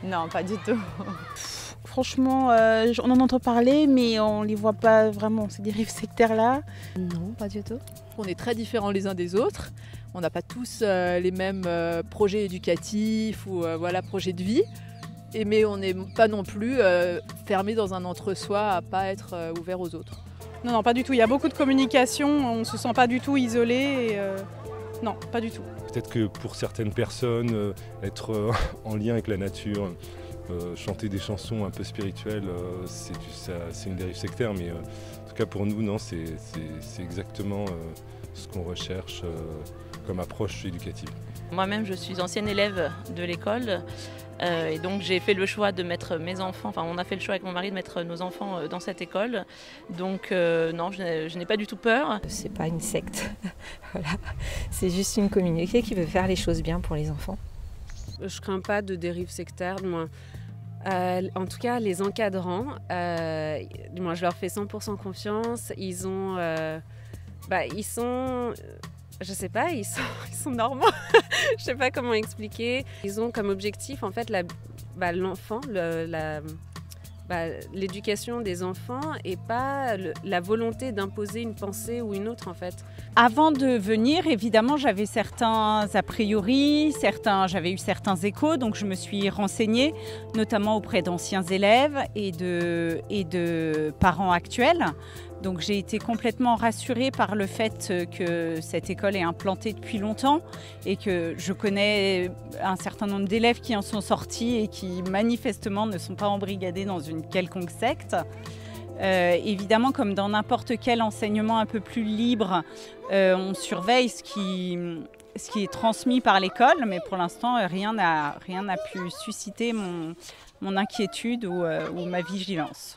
Non, pas du tout. Franchement, on en entend parler, mais on les voit pas vraiment, ces dérives sectaires là. Non, pas du tout. On est très différents les uns des autres. On n'a pas tous les mêmes projets éducatifs ou projets de vie. Mais on n'est pas non plus fermé dans un entre-soi à pas être ouvert aux autres. Non, non, pas du tout. Il y a beaucoup de communication, on ne se sent pas du tout isolé. Non, pas du tout. Peut-être que pour certaines personnes, être en lien avec la nature, chanter des chansons un peu spirituelles, c'est une dérive sectaire, mais en tout cas pour nous, non, c'est exactement ce qu'on recherche comme approche éducative. Moi-même, je suis ancienne élève de l'école et donc j'ai fait le choix de mettre mes enfants, enfin on a fait le choix avec mon mari de mettre nos enfants dans cette école. Donc non, je n'ai pas du tout peur. C'est pas une secte, voilà. C'est juste une communauté qui veut faire les choses bien pour les enfants. Je crains pas de dérive sectaire, moi. En tout cas, les encadrants, moi je leur fais 100% confiance. Ils sont, je sais pas, ils sont normaux. Je sais pas comment expliquer. Ils ont comme objectif en fait l'enfant, l'éducation des enfants et pas la volonté d'imposer une pensée ou une autre en fait. Avant de venir, évidemment, j'avais certains a priori, j'avais eu certains échos, donc je me suis renseignée, notamment auprès d'anciens élèves et de parents actuels. Donc j'ai été complètement rassurée par le fait que cette école est implantée depuis longtemps et que je connais un certain nombre d'élèves qui en sont sortis et qui manifestement ne sont pas embrigadés dans une quelconque secte. Évidemment, comme dans n'importe quel enseignement un peu plus libre, on surveille ce qui est transmis par l'école, mais pour l'instant, rien n'a pu susciter mon inquiétude ou ma vigilance.